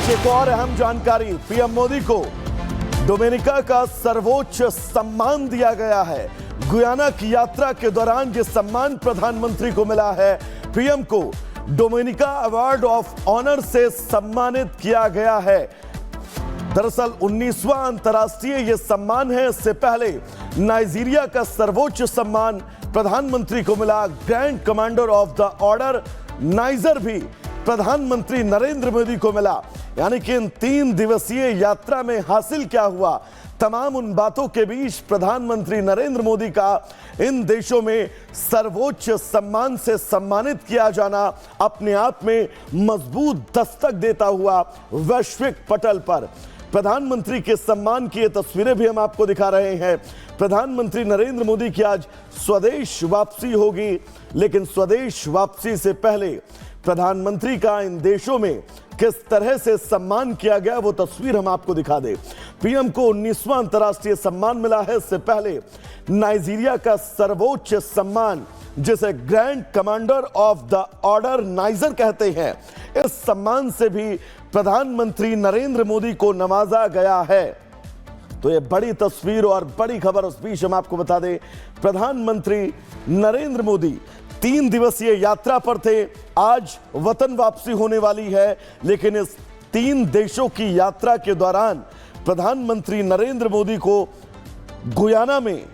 बीच एक और अहम जानकारी, पीएम मोदी को डोमिनिका का सर्वोच्च सम्मान दिया गया है। गुयाना की यात्रा के दौरान यह सम्मान प्रधानमंत्री को मिला है। पीएम को डोमिनिका अवार्ड ऑफ ऑनर से सम्मानित किया गया है। दरअसल 19वां अंतर्राष्ट्रीय यह सम्मान है। इससे पहले नाइजीरिया का सर्वोच्च सम्मान प्रधानमंत्री को मिला। Grand commander of the order niger भी प्रधानमंत्री नरेंद्र मोदी को मिला। यानी कि इन 3 दिवसीय यात्रा में हासिल क्या हुआ, तमाम उन बातों के बीच प्रधानमंत्री नरेंद्र मोदी का इन देशों में सर्वोच्च सम्मान से सम्मानित किया जाना अपने आप में मजबूत दस्तक देता हुआ वैश्विक पटल पर प्रधानमंत्री के सम्मान की ये तस्वीरें भी हम आपको दिखा रहे हैं। प्रधानमंत्री नरेंद्र मोदी की आज स्वदेश वापसी होगी, लेकिन स्वदेश वापसी से पहले प्रधानमंत्री का इन देशों में किस तरह से सम्मान किया गया वो तस्वीर हम आपको दिखा दें। पीएम को 19वां अंतर्राष्ट्रीय सम्मान मिला है। इससे पहले नाइजीरिया का सर्वोच्च सम्मान, जिसे grand commander of the order niger कहते हैं, इस सम्मान से भी प्रधानमंत्री नरेंद्र मोदी को नवाजा गया है। तो ये बड़ी तस्वीर और बड़ी खबर, उस बीच हम आपको बता दें प्रधानमंत्री नरेंद्र मोदी 3 दिवसीय यात्रा पर थे। आज वतन वापसी होने वाली है, लेकिन इस 3 देशों की यात्रा के दौरान प्रधानमंत्री नरेंद्र मोदी को गुयाना में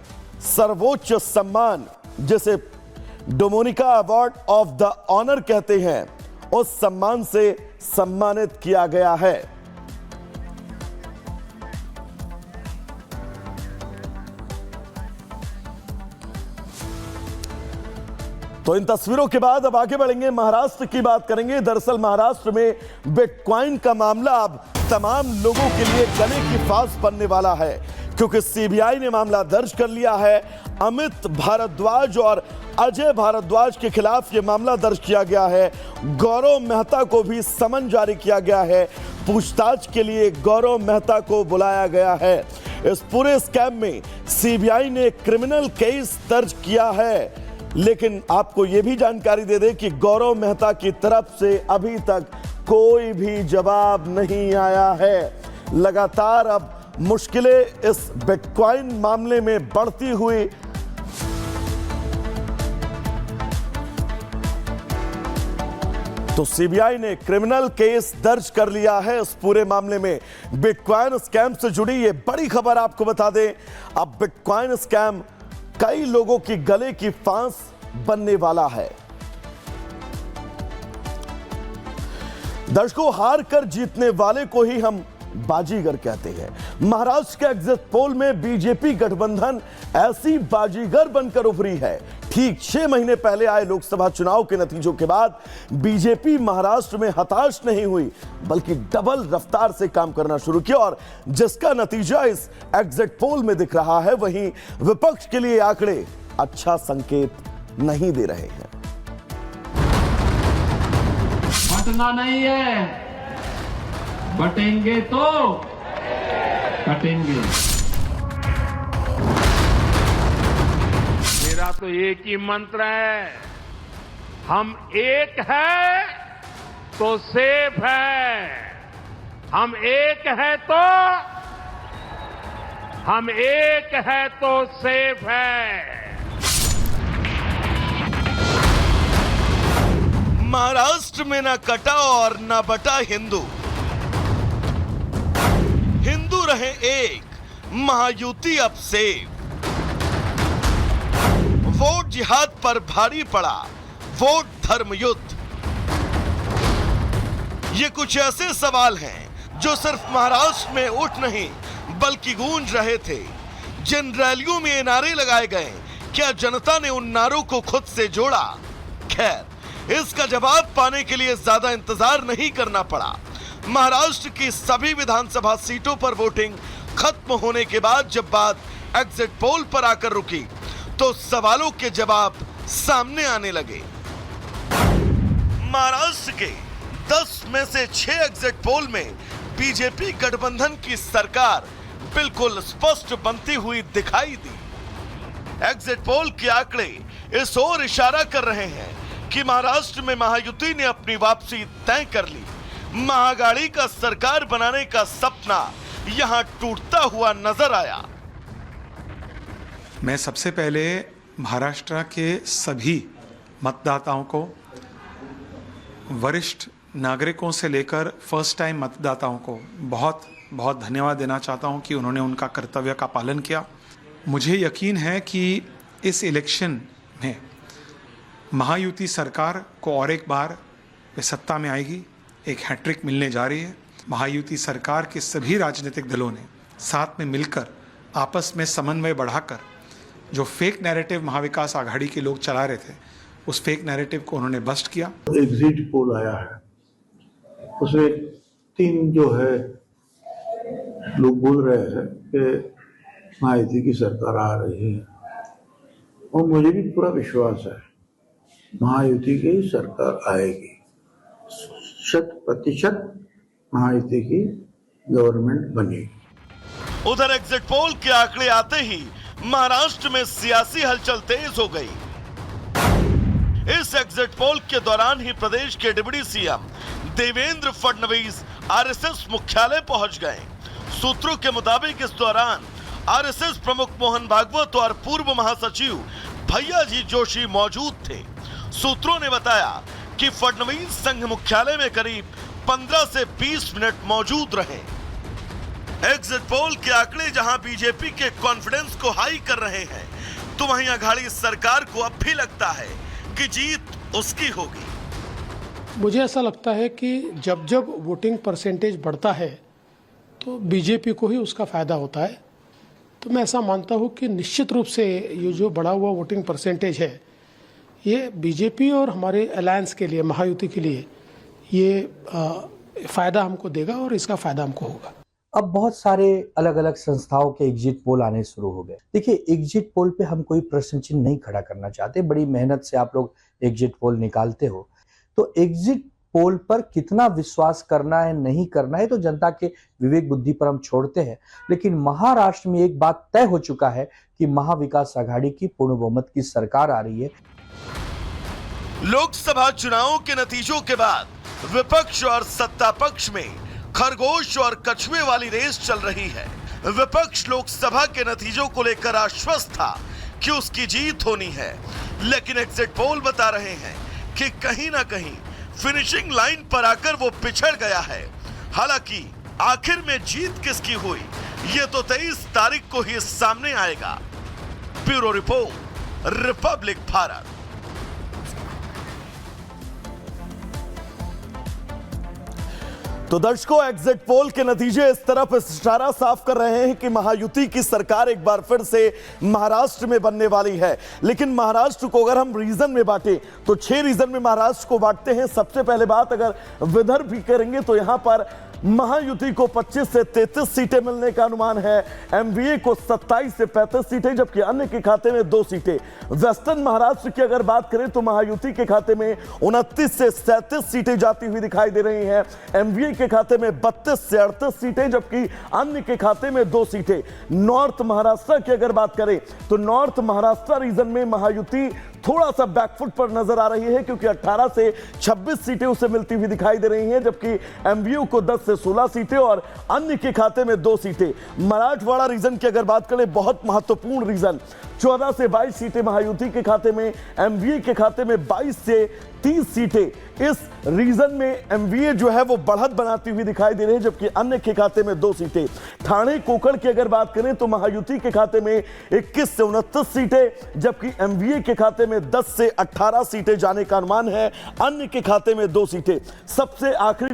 सर्वोच्च सम्मान, जिसे Dominica award of the honour कहते हैं, उस सम्मान से सम्मानित किया गया है। तो इन तस्वीरों के बाद अब आगे बढ़ेंगे, महाराष्ट्र की बात करेंगे। दरअसल महाराष्ट्र में बिटकॉइन का मामला अब तमाम लोगों के लिए गले की फांस बनने वाला है, क्योंकि सीबीआई ने मामला दर्ज कर लिया है। अमित भारद्वाज और अजय भारद्वाज के खिलाफ यह मामला दर्ज किया गया है। गौरव मेहता को भी समन जारी किया गया है। पूछताछ के लिए गौरव मेहता को बुलाया गया है। इस पूरे स्कैम में सीबीआई ने क्रिमिनल केस दर्ज किया है, लेकिन आपको यह भी जानकारी दे दें कि गौरव मेहता की तरफ से अभी तक कोई भी जवाब नहीं आया है। लगातार अब मुश्किलें इस बिटकॉइन मामले में बढ़ती हुई तो सीबीआई ने क्रिमिनल केस दर्ज कर लिया है इस पूरे मामले में। बिटकॉइन स्कैम से जुड़ी ये बड़ी खबर आपको बता दें। अब बिटकॉइन स्कैम कई लोगों की गले की फांस बनने वाला है। दर्शकों, हार कर जीतने वाले को ही हम बाजीगर कहते हैं। महाराष्ट्र के एग्जिट पोल में बीजेपी गठबंधन ऐसी बाजीगर बनकर उभरी है। ठीक 6 महीने पहले आए लोकसभा चुनाव के नतीजों के बाद बीजेपी महाराष्ट्र में हताश नहीं हुई, बल्कि डबल रफ्तार से काम करना शुरू किया, और जिसका नतीजा इस एग्जिट पोल में दिख रहा है। वहीं विपक्ष के लिए आंकड़े अच्छा संकेत नहीं दे रहे हैं। बटना नहीं है, बटेंगे तो कटेंगे। मेरा तो एक ही मंत्र है, हम एक है तो सेफ है। हम एक है तो सेफ है। महाराष्ट्र में ना कटा और ना बटा हिंदू, हिंदू रहे एक, महायुति अब सेफ। वोट जिहाद पर भारी पड़ा, वोट धर्म युद्ध। ये कुछ ऐसे सवाल हैं जो सिर्फ महाराष्ट्र में उठ नहीं बल्कि गूंज रहे थे। जिन रैलियों में ये नारे लगाए गए, क्या जनता ने उन नारों को खुद से जोड़ा? खैर, इसका जवाब पाने के लिए ज्यादा इंतजार नहीं करना पड़ा। महाराष्ट्र की सभी विधानसभा सीटों पर वोटिंग खत्म होने के बाद जब बात एग्जिट पोल पर आकर रुकी, तो सवालों के जवाब सामने आने लगे। महाराष्ट्र के 10 में से 6 एग्जिट पोल में बीजेपी गठबंधन की सरकार बिल्कुल स्पष्ट बनती हुई दिखाई दी। एग्जिट पोल के आंकड़े इस ओर इशारा कर रहे हैं कि महाराष्ट्र में महायुति ने अपनी वापसी तय कर ली। महागाड़ी का सरकार बनाने का सपना यहां टूटता हुआ नजर आया। मैं सबसे पहले महाराष्ट्र के सभी मतदाताओं को, वरिष्ठ नागरिकों से लेकर फर्स्ट टाइम मतदाताओं को बहुत बहुत धन्यवाद देना चाहता हूं कि उन्होंने उनका कर्तव्य का पालन किया। मुझे यकीन है कि इस इलेक्शन में महायुति सरकार को और एक बार वे सत्ता में आएगी, एक हैट्रिक मिलने जा रही है। महायुति सरकार के सभी राजनीतिक दलों ने साथ में मिलकर आपस में समन्वय बढ़ाकर जो फेक नैरेटिव महाविकास आघाड़ी के लोग चला रहे थे, उस फेक नैरेटिव को उन्होंने बस्ट किया। एग्जिट पोल आया है, उसमें 3 जो है लोग बोल रहे हैं कि महायुति की सरकार आ रही है, और मुझे भी पूरा विश्वास है महायुति की सरकार आएगी। 100% महायुति की गवर्नमेंट बनेगी। उधर एग्जिट पोल के आंकड़े आते ही महाराष्ट्र में सियासी हलचल तेज हो गई। इस एग्जिट पोल के दौरान ही प्रदेश के deputy CM Devendra Fadnavis RSS मुख्यालय पहुंच गए। सूत्रों के मुताबिक इस दौरान आरएसएस प्रमुख मोहन भागवत और पूर्व महासचिव भैयाजी जोशी मौजूद थे। सूत्रों ने बताया कि फडणवीस संघ मुख्यालय में करीब 15 से 20 मिनट मौजूद रहे। एग्जिट पोल के आंकड़े जहां बीजेपी के कॉन्फिडेंस को हाई कर रहे हैं, तो वहीं अघाड़ी सरकार को अब भी लगता है कि जीत उसकी होगी। मुझे ऐसा लगता है कि जब जब वोटिंग परसेंटेज बढ़ता है तो बीजेपी को ही उसका फायदा होता है। तो मैं ऐसा मानता हूं कि निश्चित रूप से ये जो बढ़ा हुआ वोटिंग परसेंटेज है, ये बीजेपी और हमारे अलायंस के लिए, महायुति के लिए ये फायदा हमको देगा और इसका फायदा हमको होगा। अब बहुत सारे अलग अलग संस्थाओं के एग्जिट पोल आने शुरू हो गए। देखिए, एग्जिट पोल पे हम कोई प्रश्न चिन्ह नहीं खड़ा करना चाहते। बड़ी मेहनत से आप लोग एग्जिट पोल निकालते हो, तो एग्जिट पोल पर कितना विश्वास करना है, नहीं करना है, तो जनता के विवेक बुद्धि पर हम छोड़ते हैं। लेकिन महाराष्ट्र में एक बात तय हो चुका है कि महाविकास आघाड़ी की पूर्ण बहुमत की सरकार आ रही है। लोकसभा चुनावों के नतीजों के बाद विपक्ष और सत्ता पक्ष में खरगोश और कछुए वाली रेस चल रही है। विपक्ष लोकसभा के नतीजों को लेकर आश्वस्त था कि उसकी जीत होनी है, लेकिन एग्जिट पोल बता रहे हैं कि कहीं ना कहीं फिनिशिंग लाइन पर आकर वो पिछड़ गया है। हालांकि आखिर में जीत किसकी हुई, ये तो 23 तारीख को ही सामने आएगा। Bureau report, Republic Bharat. तो दर्शकों, एग्जिट पोल के नतीजे इस तरफ इशारा साफ कर रहे हैं कि महायुति की सरकार एक बार फिर से महाराष्ट्र में बनने वाली है। लेकिन महाराष्ट्र को अगर हम रीजन में बांटें तो 6 रीजन में महाराष्ट्र को बांटते हैं। सबसे पहले बात अगर विदर्भ भी करेंगे तो यहां पर महायुति को 25 से 33 सीटें मिलने का अनुमान है। एमवीए को 27 से 35 सीटें, जबकि अन्य के खाते में 2 सीटें। वेस्टर्न महाराष्ट्र की अगर बात करें तो महायुति के खाते में 29 से 37 सीटें जाती हुई दिखाई दे रही हैं। एमवीए के खाते में 32 से 38 सीटें, जबकि अन्य के खाते में 2 सीटें। नॉर्थ महाराष्ट्र की अगर बात करें तो नॉर्थ महाराष्ट्र रीजन में महायुति थोड़ा सा बैकफुट पर नजर आ रही है, क्योंकि 18 से 26 सीटें उसे मिलती हुई दिखाई दे रही हैं, जबकि एमवीयू को 10 से 16 सीटें और अन्य के खाते में 2 सीटें। मराठवाड़ा रीजन की अगर बात करें, बहुत महत्वपूर्ण रीजन, 14 से 22 सीटें महायुति के खाते में, एमवीए के खाते में 22 से 30 सीटें। इस रीजन में एमवीए जो है वो बढ़त बनाती हुई दिखाई दे रही है, जबकि अन्य के खाते में 2 सीटें। ठाणे कोकण की अगर बात करें तो महायुति के खाते में 21 से 29 सीटें, जबकि एमवीए के खाते में 10 से 18 सीटें जाने का अनुमान है। अन्य के खाते में 2 सीटें। सबसे आखिरी